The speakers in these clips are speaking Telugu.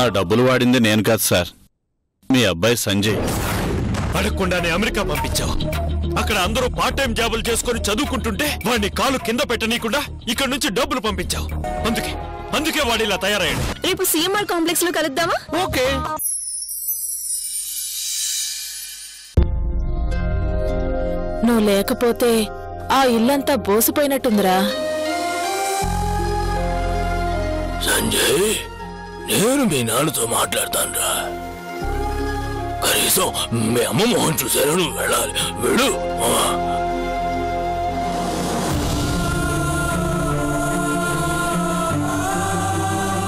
ఆ డబ్బులు వాడింది నేను కాదు సార్, మీ అబ్బాయి సంజయ్. అడగకుండానే అమెరికా పంపించావు. అక్కడ అందరూ పార్ట్ టైం జాబులు చేసుకుని చదువుకుంటుంటే వాడిని కాలు కింద పెట్టనీయకుండా ఇక్కడ నుంచి డబ్బులు పంపించావు. అందుకే వాడు ఇలా తయారయ్యాడు. రేపు సిఎంఆర్ కాంప్లెక్స్ లో కలుద్దామా? ఓకే. నువ్వు లేకపోతే ఆ ఇల్లంతా బోసిపోయినట్టుందిరా. సంజయ్, నేను మీ నాన్నతో మాట్లాడతానురా. కనీసం మీ అమ్మ మొహం చూసారా? నువ్వు వెళ్ళాలి, వెళ్ళు.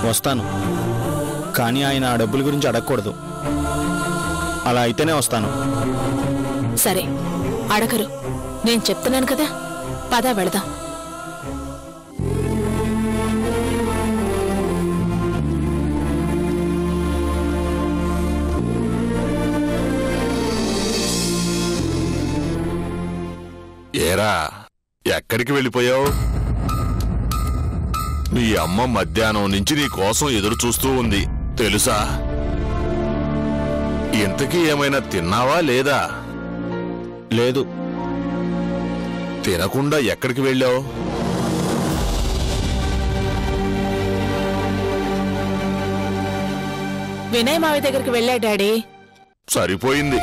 వస్తాను, కానీ ఆయన ఆ డబ్బుల గురించి అడగకూడదు. అలా అయితేనే వస్తాను. సరే, అడగరు. నేను చెప్తున్నాను కదా, పద వెళదాం. ఏరా, ఎక్కడికి వెళ్ళిపోయావు? నీ అమ్మ మధ్యాహ్నం నుంచి నీ కోసం ఎదురు చూస్తూ ఉంది తెలుసా? ఇంతకీ ఏమైనా తిన్నావా లేదా? లేదు. తినకుండా ఎక్కడికి వెళ్ళావు? వినయ్ మావి దగ్గరికి వెళ్ళా డాడీ. సరిపోయింది.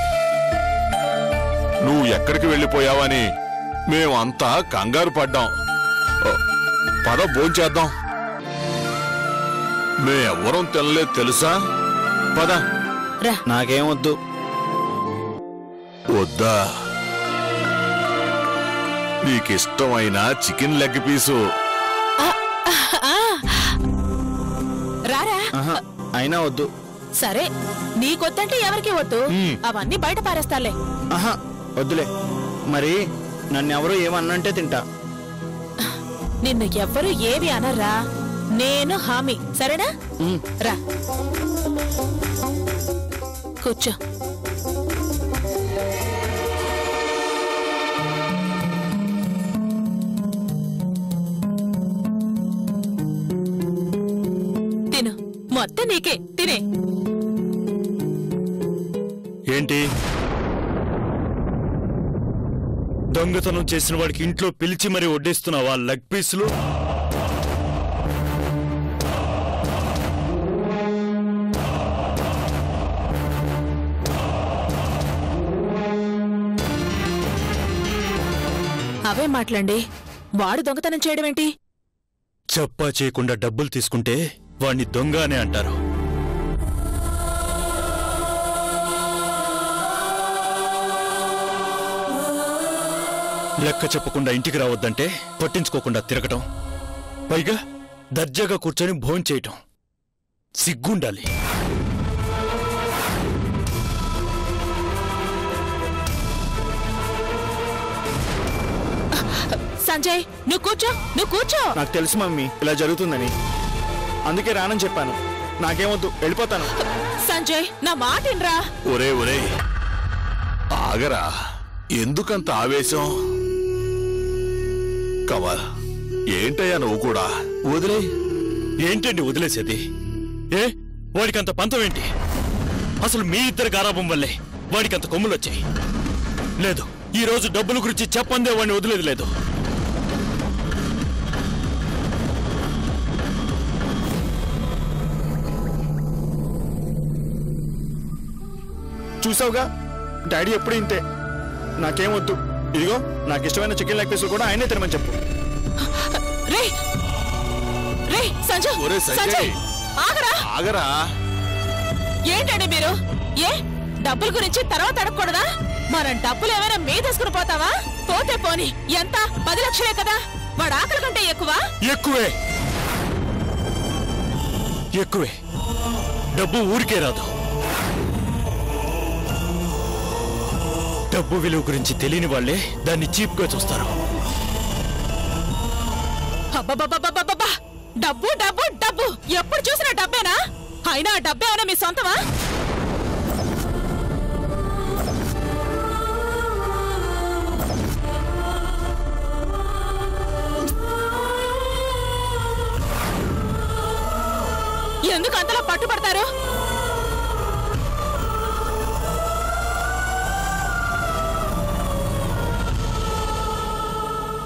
నువ్వు ఎక్కడికి వెళ్ళిపోయావని మేమంతా కంగారు పడ్డాం. పద భోంచేద్దాం. మేమెవ్వరం తినలేదు తెలుసా? పద. నాకేం వద్దు. వద్దా? నీకిష్టమైన చికెన్ లెగ్ పీసు. రారా. అయినా వద్దు. సరే, నీకొద్దంటే ఎవరికి వద్దు. అవన్నీ బయట పారేస్తాలే. వద్దులే. మరి నన్నెవరూ ఏమన్నంటే తింటా. నిన్ను ఎవ్వరూ ఏవి అనర్రా. నేను హామీ. సరేనా? రా, కూర్చో. తిను, మొత్తం నీకే. తినే. ఏంటి? దొంగతనం చేసిన వాడికి ఇంట్లో పిలిచి మరీ వడ్డిస్తున్నావా లెగ్ పీసులు? అవే మాట్లాడండి. వాడు దొంగతనం చేయడం ఏంటి? చెప్పా చేయకుండా డబ్బులు తీసుకుంటే వాణ్ణి దొంగ అనే అంటారు. లెక్క చెప్పకుండా ఇంటికి రావద్దంటే పట్టించుకోకుండా తిరగటం, పైగా దర్జాగా కూర్చొని భోంచేయటం. సిగ్గుండాలి. సంజయ్, నువ్వు కూర్చో. నువ్వు కూర్చో. నాకు తెలుసు మమ్మీ ఇలా జరుగుతుందని, అందుకే రానని చెప్పాను. నాకేమొద్దు, వెళ్ళిపోతాను. సంజయ్, నా మాట వినరా. ఒరే ఒరే, ఆగరా. ఎందుకంత ఆవేశం? కమల్, ఏంటయ్యా నువ్వు కూడా? వదిలే. ఏంటండి వదిలేసేది? వాడికంత పంతం ఏంటి? అసలు మీ ఇద్దరి గారాబం వల్లే వాడికంత కొమ్ములొచ్చాయి. లేదు, ఈ రోజు డబ్బుల గురించి చెప్పందే వాడిని వదిలేదు లేదు. చూసావుగా, డాడీ ఎప్పుడు ఇంతే. నాకేమొద్దు. ఇదిగో, నాకు ఇష్టమైన చికెన్ లెగ్ పీసులు కూడా ఆయనే తినమని చెప్పు. ఆగరా. ఏంటండి మీరు? డబ్బుల గురించి తర్వాత అడగకూడదా? మనం డబ్బులు ఏమైనా మీదేసుకుని పోతావా? పోతే పోని. ఎంత? 10 లక్షలే కదా. వాడు ఆకలి కంటే ఎక్కువ? ఎక్కువే. డబ్బు ఊరికే రాదు. డబ్బు విలువ గురించి తెలియని వాళ్లే దాన్ని చీప్ గా చూస్తారు. డబ్బు డబ్బు డబ్బు, ఎప్పుడు చూసినా డబ్బేనా? అయినా ఆ డబ్బేమైనా మీ సొంతమా? ఎందుకు అంతలా పట్టుబడతారు?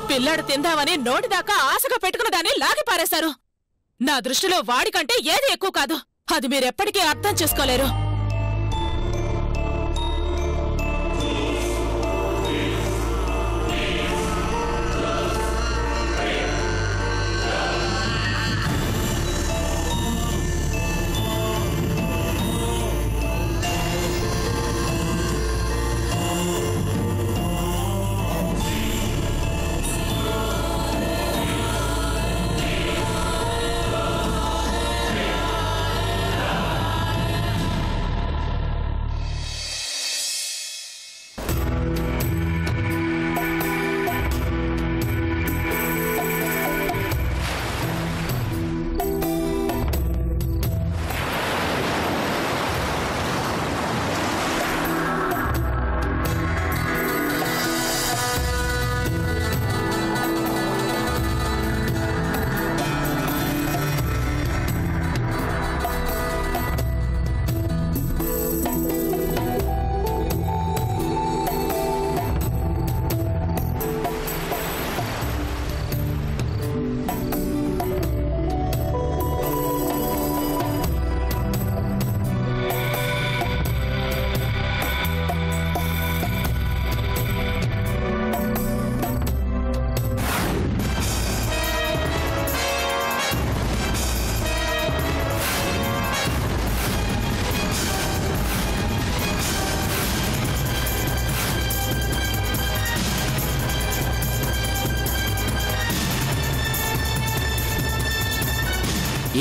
పిల్లాడు తిందామని నోటిదాకా ఆశగా పెట్టుకున్న దాన్ని లాగి పారేశారు. నా దృష్టిలో వాడికంటే ఏది ఎక్కువ కాదు. అది మీరెప్పటికీ అర్థం చేసుకోలేరు.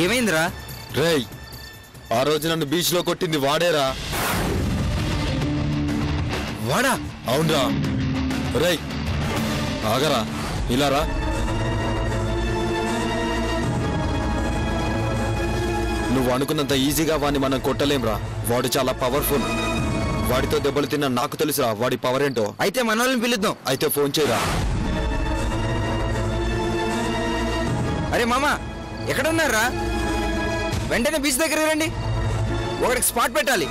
ఏమైందిరా? రేయ్, ఆ రోజు నన్ను బీచ్ లో కొట్టింది వాడేరా. వాడా? అవునరా. రేయ్ ఆగరా, ఇలారా. నువ్వు అనుకున్నంత ఈజీగా వాడిని మనం కొట్టలేంరా. వాడు చాలా పవర్ఫుల్. వాడితో దెబ్బలు తిన్నా నాకు తెలుసురా వాడి పవర్ ఏంటో. అయితే మన వాళ్ళని పిలుద్దాం. అయితే ఫోన్ చేయరా. అరే మామ, ఎక్కడున్నారా? వెంటనే బీచ్ దగ్గర రండి, ఒకటికి స్పాట్ పెట్టాలి.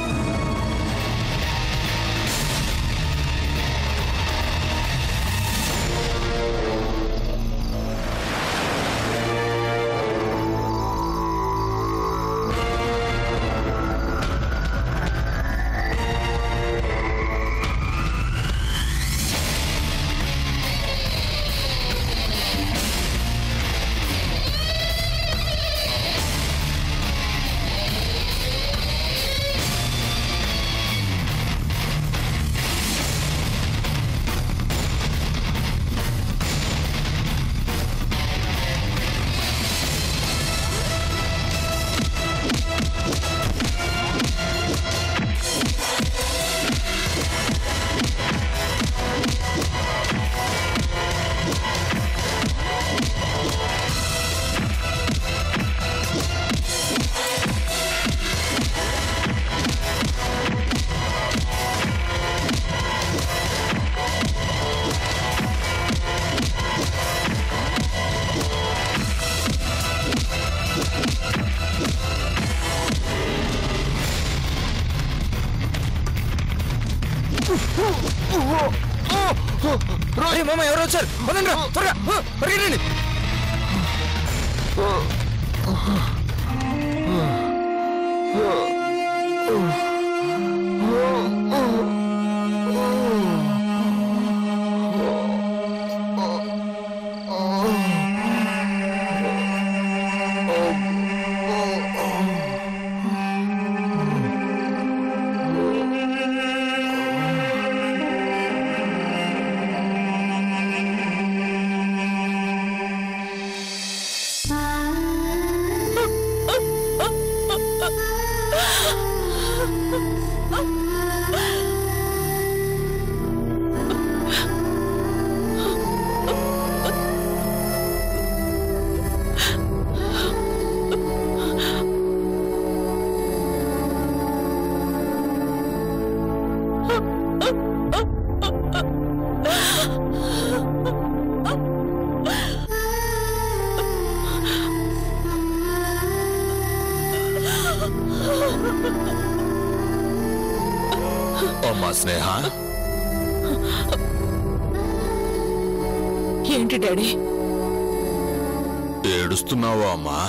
మామ ఎవరు వచ్చారు? త్వరగా పరిగెట్టండి. అమ్మా స్నేహ, ఏంటి డాడీ? ఏడుస్తున్నావా అమ్మా?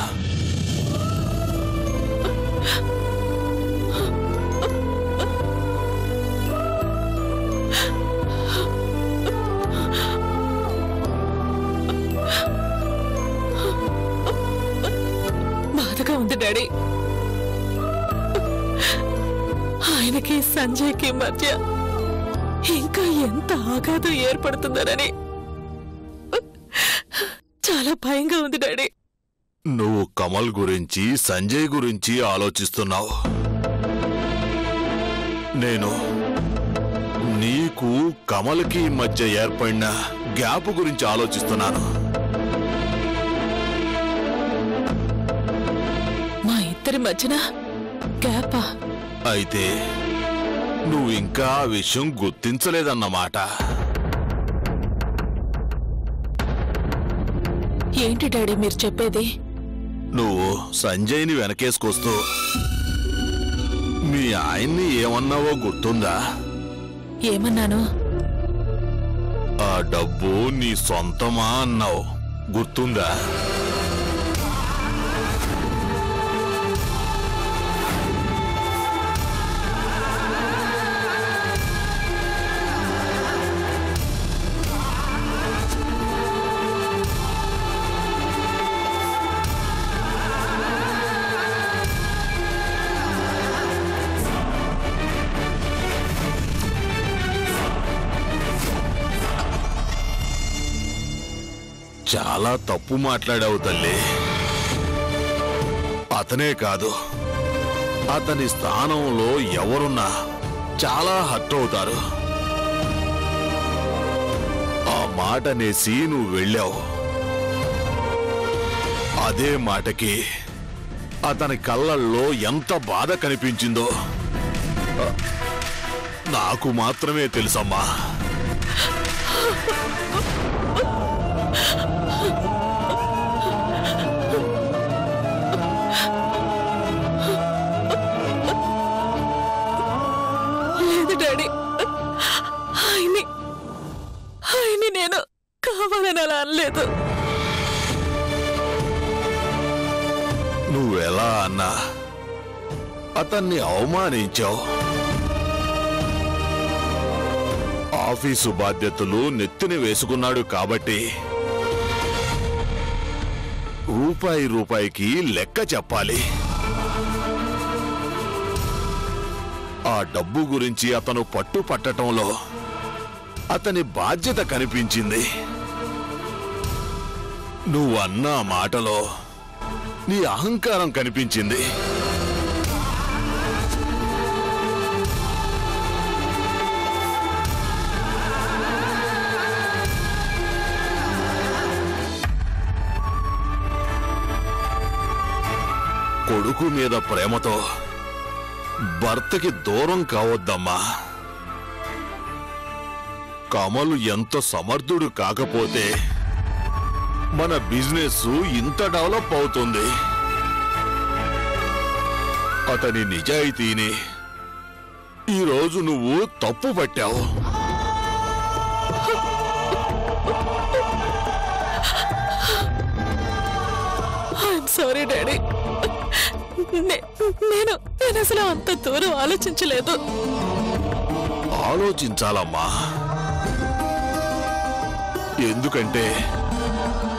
బాధగా ఉంది డాడీ. ఆయనకి సంజయ్కి మధ్య ఇంకా ఎంత ఆఘాతం ఏర్పడుతుందనని చాలా భయంగా ఉంది డాడీ. నువ్వు కమల్ గురించి సంజయ్ గురించి ఆలోచిస్తున్నావు. నేను నీకు కమల్కి మధ్య ఏర్పడిన గ్యాప్ గురించి ఆలోచిస్తున్నాను. మా ఇద్దరి మధ్యన గ్యాపా? అయితే నువ్వు ఇంకా ఆ విషయం గుర్తించలేదన్నమాట. ఏంటి డాడీ మీరు చెప్పేది? నువ్వు సంజయ్ని వెనకేసుకొస్తూ మీ ఆయన్ని ఏమన్నావో గుర్తుందా? ఏమన్నాను? ఆ డబ్బు నీ సొంతమా అన్నావు, గుర్తుందా? చాలా తప్పు మాట్లాడావు తల్లి. అతనే కాదు, అతని స్థానంలో ఎవరున్నా చాలా హర్ట్ అవుతారు. ఆ మాట నేసి నువ్వు వెళ్ళావు. అదే మాటకి అతని కళ్ళల్లో ఎంత బాధ కనిపించిందో నాకు మాత్రమే తెలుసమ్మా. లేదు డాడీ, ఆయన్ని నేను కావాలని అలా అనలేదు. నువ్వెలా అన్నా అతన్ని అవమానించావు. ఆఫీసు బాధ్యతలు నెత్తిన వేసుకున్నాడు కాబట్టి రూపాయి రూపాయికి లెక్క చెప్పాలి. ఆ డబ్బు గురించి అతను పట్టుపట్టడంలో అతని బాధ్యత కనిపించింది. నువ్వన్న మాటలో నీ అహంకారం కనిపించింది. కొడుకు మీద ప్రేమతో భర్తకి దూరం కావద్దమ్మా. కమలు ఎంత సమర్థుడు కాకపోతే మన బిజినెస్ ఇంత డెవలప్ అవుతుంది. అతని నిజాయితీని ఈరోజు నువ్వు తప్పు పట్టావు. I'm sorry daddy. నేను అసలు అంత దూరం ఆలోచించలేదు. ఆలోచించాలమ్మా. ఎందుకంటే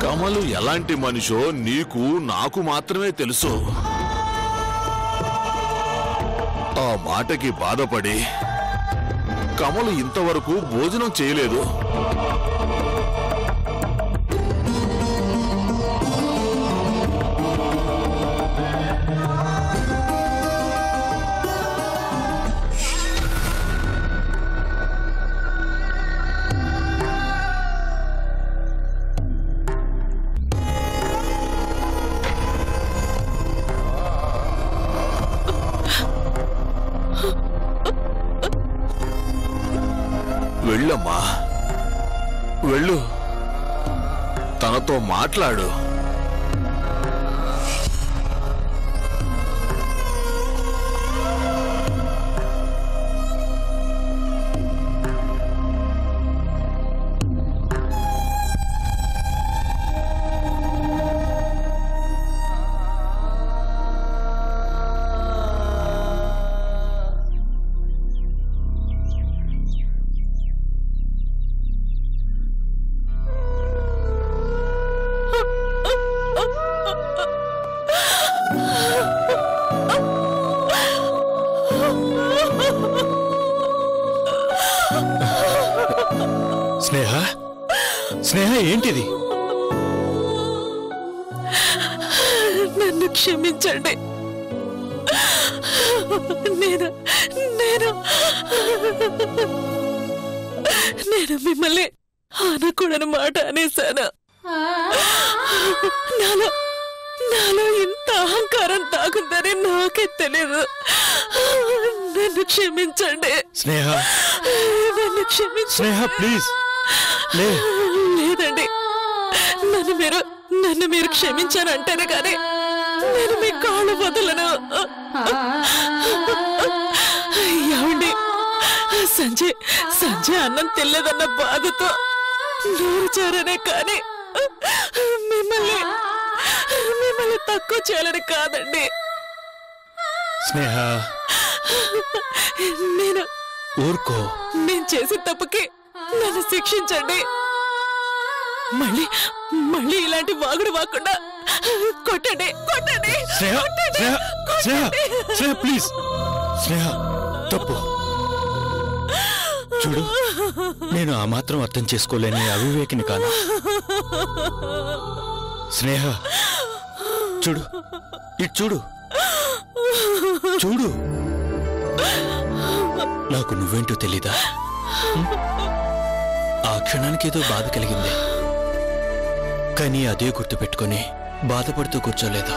కమలు ఎలాంటి మనిషో నీకు నాకు మాత్రమే తెలుసు. ఆ మాటకి బాధపడి కమలు ఇంతవరకు భోజనం చేయలేదు. వెళ్ళమ్మా, వెళ్ళు, తనతో మాట్లాడు. స్నేహ స్నేహ ఏంటిది? నన్ను క్షమించండి. నేను నేను నేను మిమ్మల్ని అనకూడని మాట అనేశాను. నాలో నాలో ఇంత అహంకారం తాగుందని నాకే తెలీదు. నన్ను క్షమించండి. స్నేహ నన్ను క్షమించండి. స్నేహ ప్లీజ్. లేదండి, నన్ను మీరు క్షమించానంటేనే కానీ నేను మీ కాళ్ళు వదలను. ఏమండి, సంజయ్ అన్నం తినలేదన్న బాధతో నోరు చేరనే కానీ మిమ్మల్ని తక్కువ చేయాలని కాదండి. స్నేహ ఊరుకో. నేను చేసిన తప్పుకి నన్ను శిక్షించండి. మళ్ళీ ఇలాంటి వాగుడు వాకుండా కొట్టండి. స్నేహ స్నేహ స్నేహ స్నేహ ప్లీజ్. స్నేహ తప్పు. చూడు, నేను ఆ మాత్రం అర్థం చేసుకోలేని అవివేకిని కాను. స్నేహ చూడు, ఇటు చూడు చూడు. నాకు నువ్వేంటో తెలీదా? ఆ క్షణానికి ఏదో బాధ కలిగింది, కానీ అదే గుర్తుపెట్టుకొని బాధపడుతూ కూర్చోలేదు.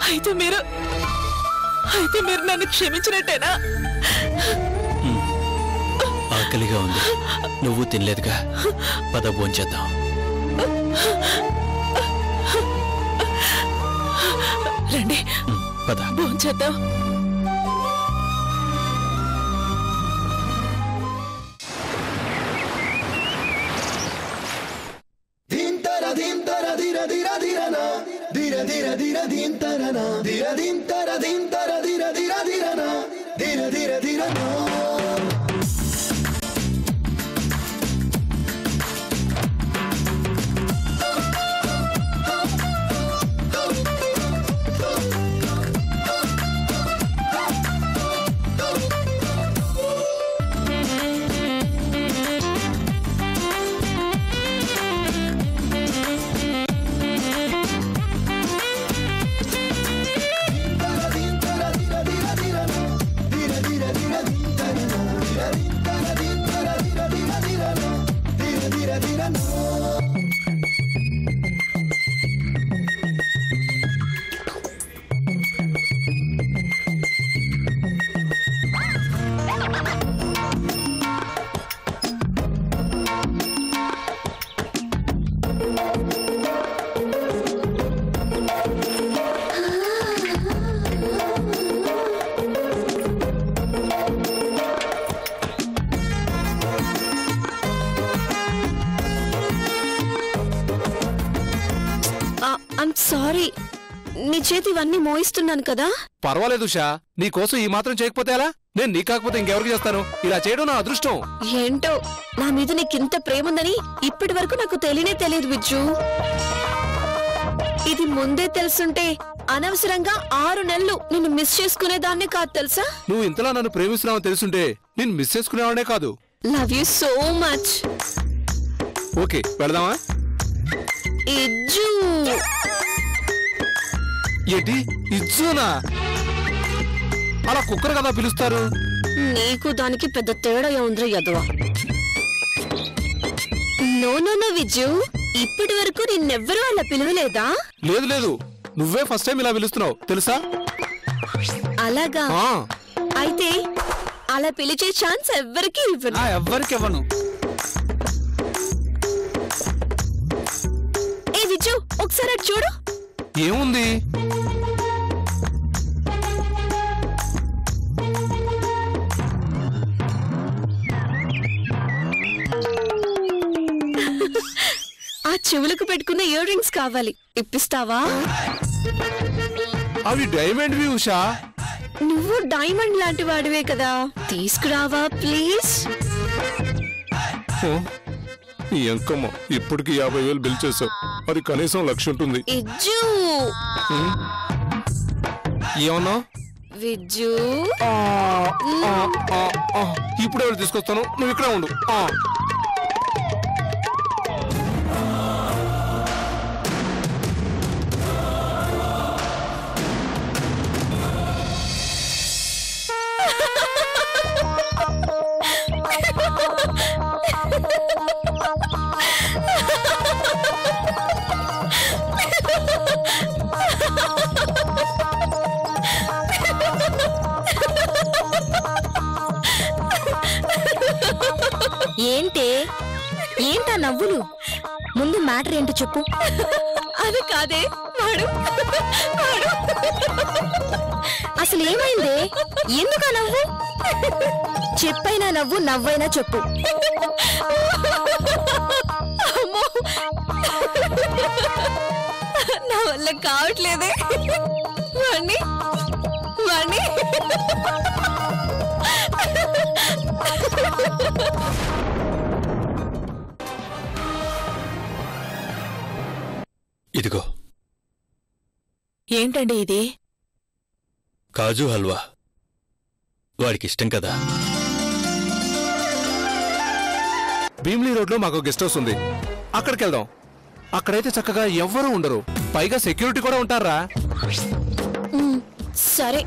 అయితే మీరు నన్ను క్షమించినట్టేనా? ఆకలిగా ఉంది, నువ్వు తినలేదుగా, పద భోంచేద్దాం. రండి పద భోంచేద్దాం. సారీ, నీ చేతి ఇవన్నీ మోయిస్తున్నాను కదా. పర్వాలేదు ఉషా, నీకోసం ఈ మాత్రం చేయకపోతే ఎలా? నేను నీ కాకపోతే ఇంకెవరికి చేస్తాను? ఇలా చేయడం నా అదృష్టం. ఏంటో, నా మీద నీకింత ప్రేముందని ఇప్పటి వరకు నాకు తెలియదు విజ్జు. ఇది ముందే తెలుసుంటే అనవసరంగా 6 నెలలు నిన్ను మిస్ చేసుకునేదాన్నే కాదు తెలుసా. నువ్వు ఇంతలా నన్ను ప్రేమిస్తున్నావని తెలుసుంటే నేను మిస్ చేసుకునేవాడే కాదు. Love you so much. Okay, వెళదామా? ఇజ్జు. ఏంటి ఇజ్జునా? అలా కుక్కర్ కదా పిలుస్తారు. నీకు దానికి పెద్ద తేడా ఉందిరా యదవా. నో విజ్జు, ఇప్పటి వరకు నిన్నెవ్వరూ అలా పిలవలేదా? లేదు, నువ్వే ఫస్ట్ టైం ఇలా పిలుస్తున్నావు తెలుసా. అలాగా? అయితే అలా పిలిచే ఛాన్స్ ఎవ్వరికి ఇవ్వను. ఏ విజ్జు, ఒకసారి అటు చూడు. ఏముంది? ఆ చెవులకు పెట్టుకున్న ఇయర్ రింగ్స్ కావాలి, ఇప్పిస్తావా? అవి డైమండ్ వి ఉషా. నువ్వు డైమండ్ లాంటి వాడివే కదా, తీసుకురావా ప్లీజ్. నీ అంకమ్మ ఇప్పటికి 50,000 బిల్ చేసావు, అది కనీసం 1,00,000 ఉంటుంది. ఇజ్జు. ఏమన్నా? విజ్జు ఇప్పుడే వెళ్ళి తీసుకొస్తాను, నువ్వు ఇక్కడే ఉండు. ఏంటా నవ్వులు? ముందు మ్యాటర్ ఏంటో చెప్పు. అది కాదే వాడు అసలు ఏమైందే? ఎందుకా నవ్వు? చెప్పైనా నవ్వు, నవ్వైనా చెప్పు. అమ్మో, నా వల్ల కావట్లేదే. వాణ్ణి ఇదిగో. ఏంటండి ఇది? కాజు హల్వా. వాడికి ఇష్టం కదా. భీమ్లీ రోడ్ లో మాకు గెస్ట్ హౌస్ ఉంది, అక్కడికి వెళ్దాం. అక్కడైతే చక్కగా ఎవ్వరూ ఉండరు, పైగా సెక్యూరిటీ కూడా ఉంటారా. సరే